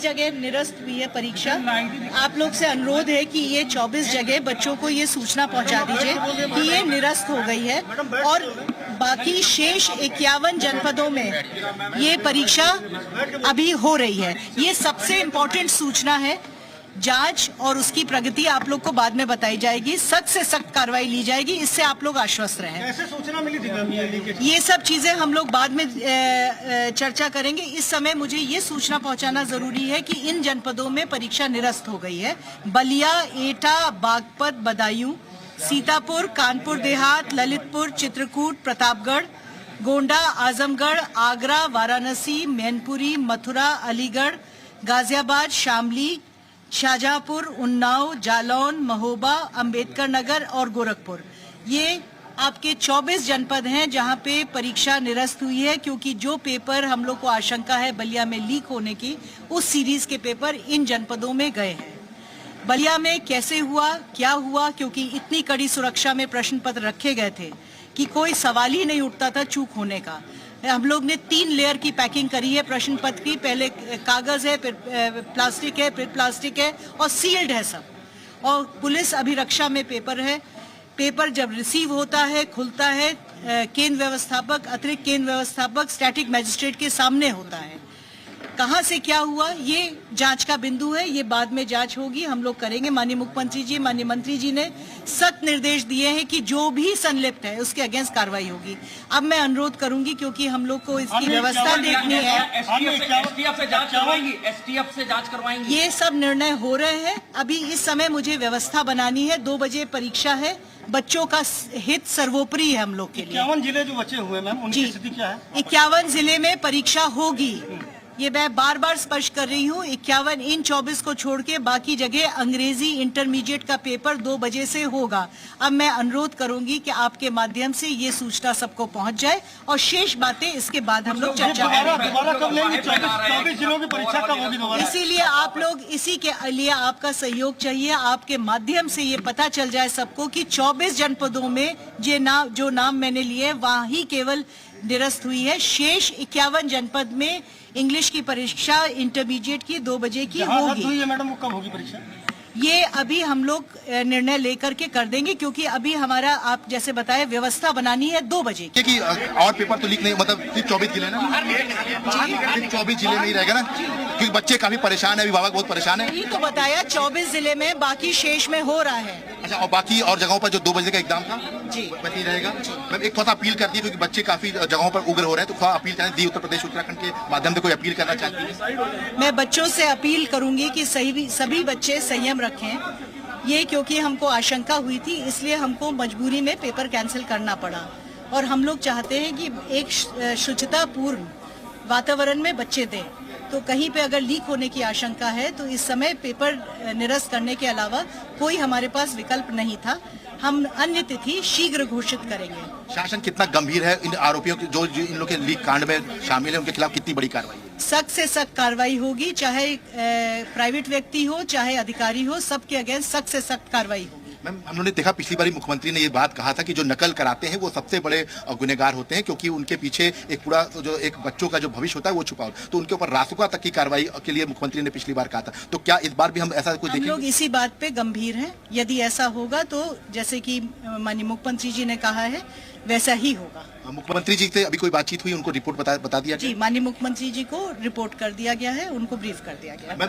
जगह निरस्त हुई है परीक्षा। आप लोग से अनुरोध है कि ये 24 जगह बच्चों को ये सूचना पहुंचा दीजिए कि ये निरस्त हो गई है और बाकी शेष 51 जनपदों में ये परीक्षा अभी हो रही है। ये सबसे इम्पोर्टेंट सूचना है। जांच और उसकी प्रगति आप लोग को बाद में बताई जाएगी। सख्त से सख्त कार्रवाई ली जाएगी, इससे आप लोग आश्वस्त रहें। कैसे सूचना मिली थी? ये सब चीजें हम लोग बाद में चर्चा करेंगे। इस समय मुझे ये सूचना पहुंचाना जरूरी है कि इन जनपदों में परीक्षा निरस्त हो गई है। बलिया, एटा, बागपत, बदायूं, सीतापुर, कानपुर देहात, ललितपुर, चित्रकूट, प्रतापगढ़, गोंडा, आजमगढ़, आगरा, वाराणसी, मैनपुरी, मथुरा, अलीगढ़, गाजियाबाद, शामली, शाहजहांपुर, उन्नाव, जालौन, महोबा, अंबेडकर नगर और गोरखपुर। ये आपके 24 जनपद हैं जहां पे परीक्षा निरस्त हुई है, क्योंकि जो पेपर हम लोग को आशंका है बलिया में लीक होने की, उस सीरीज के पेपर इन जनपदों में गए हैं। बलिया में कैसे हुआ, क्या हुआ, क्योंकि इतनी कड़ी सुरक्षा में प्रश्न पत्र रखे गए थे कि कोई सवाल ही नहीं उठता था चूक होने का। हम लोग ने 3 लेयर की पैकिंग करी है प्रश्न पत्र की। पहले कागज है, फिर प्लास्टिक है और सील्ड है सब। और पुलिस अभिरक्षा में पेपर है। पेपर जब रिसीव होता है, खुलता है, केंद्र व्यवस्थापक, अतिरिक्त केंद्र व्यवस्थापक, स्टैटिक मजिस्ट्रेट के सामने होता है। कहां से क्या हुआ ये जांच का बिंदु है, ये बाद में जांच होगी, हम लोग करेंगे। माननीय मुख्यमंत्री जी, माननीय मंत्री जी ने सख्त निर्देश दिए हैं कि जो भी संलिप्त है उसके अगेंस्ट कार्रवाई होगी। अब मैं अनुरोध करूंगी, क्योंकि हम लोग को इसकी व्यवस्था देखनी है। एसटीएफ से जांच करवाएंगे। ये सब निर्णय हो रहे हैं। अभी इस समय मुझे व्यवस्था बनानी है। 2 बजे परीक्षा है। बच्चों का हित सर्वोपरि है हम लोग के लिए। 51 जिले जो बचे हुए मैम, उनकी स्थिति क्या है? 51 जिले में परीक्षा होगी। ये मैं बार बार स्पष्ट कर रही हूँ। 51 इन 24 को छोड़ के बाकी जगह अंग्रेजी इंटरमीडिएट का पेपर 2 बजे से होगा। अब मैं अनुरोध करूंगी कि आपके माध्यम से ये सूचना सबको पहुंच जाए और शेष बातें इसके बाद हम लोग चर्चा करेंगे। दोबारा कब लेंगे? 24 जिलों की परीक्षा कब होगी दोबारा? इसीलिए आप लोग, इसी के लिए आपका सहयोग चाहिए। आपके माध्यम से ये पता चल जाए सबको कि 24 जनपदों में जो नाम मैंने लिए वहाँ ही केवल निरस्त हुई है। शेष 51 जनपद में इंग्लिश की परीक्षा इंटरमीडिएट की 2 बजे की होगी। है मैडम, वो कब होगी परीक्षा? ये अभी हम लोग निर्णय लेकर के कर देंगे, क्योंकि अभी हमारा, आप जैसे बताए, व्यवस्था बनानी है 2 बजे की। और पेपर तो लीक नहीं, मतलब सिर्फ 24 जिले ना, सिर्फ 24 जिले में ही रहेगा ना, क्योंकि बच्चे काफी परेशान है, अभिभावक बहुत परेशान है। यही तो बताया, 24 जिले में, बाकी शेष में हो रहा है। अच्छा, और बाकी और जगहों पर जो 2 बजे का एग्जाम था जी वही रहेगा। मैं एक थोड़ा सा अपील करती है, क्योंकि बच्चे काफी जगहों पर उग्र हो रहे हैं, तो थोड़ा अपील करें दी उत्तर प्रदेश उत्तराखंड के माध्यम से कोई अपील करना चाहती है? मैं बच्चों से अपील करूंगी कि सभी बच्चे संयम रखें। ये क्योंकि हमको आशंका हुई थी, इसलिए हमको मजबूरी में पेपर कैंसिल करना पड़ा। और हम लोग चाहते हैं कि एक शुचितापूर्ण वातावरण में बच्चे दें। तो कहीं पे अगर लीक होने की आशंका है तो इस समय पेपर निरस्त करने के अलावा कोई हमारे पास विकल्प नहीं था। हम अन्य तिथि शीघ्र घोषित करेंगे। शासन कितना गंभीर है इन आरोपियों की, जो इन लोग के लीक कांड में शामिल है, उनके खिलाफ कितनी बड़ी कार्रवाई? सख्त से सख्त कार्रवाई होगी, चाहे प्राइवेट व्यक्ति हो चाहे अधिकारी हो, सबके अगेंस्ट सख्त से सख्त कार्रवाई होगी। मैम, हम लोगों ने देखा पिछली बार मुख्यमंत्री ने ये बात कहा था कि जो नकल कराते हैं वो सबसे बड़े गुनहगार होते हैं, क्योंकि उनके पीछे एक पूरा जो एक बच्चों का जो भविष्य होता है वो छुपा होता है। तो उनके ऊपर रासुका तक की कार्रवाई के लिए मुख्यमंत्री ने पिछली बार कहा था, तो क्या इस बार भी हम ऐसा कुछ देखेंगे? हम लोग इसी बात पे गंभीर हैं। यदि ऐसा होगा तो जैसे कि माननीय मुख्यमंत्री जी ने कहा है वैसा ही होगा। मुख्यमंत्री जी से अभी कोई बातचीत हुई, उनको रिपोर्ट बता दिया? जी, माननीय मुख्यमंत्री जी को रिपोर्ट कर दिया गया है, उनको ब्रीफ कर दिया गया है।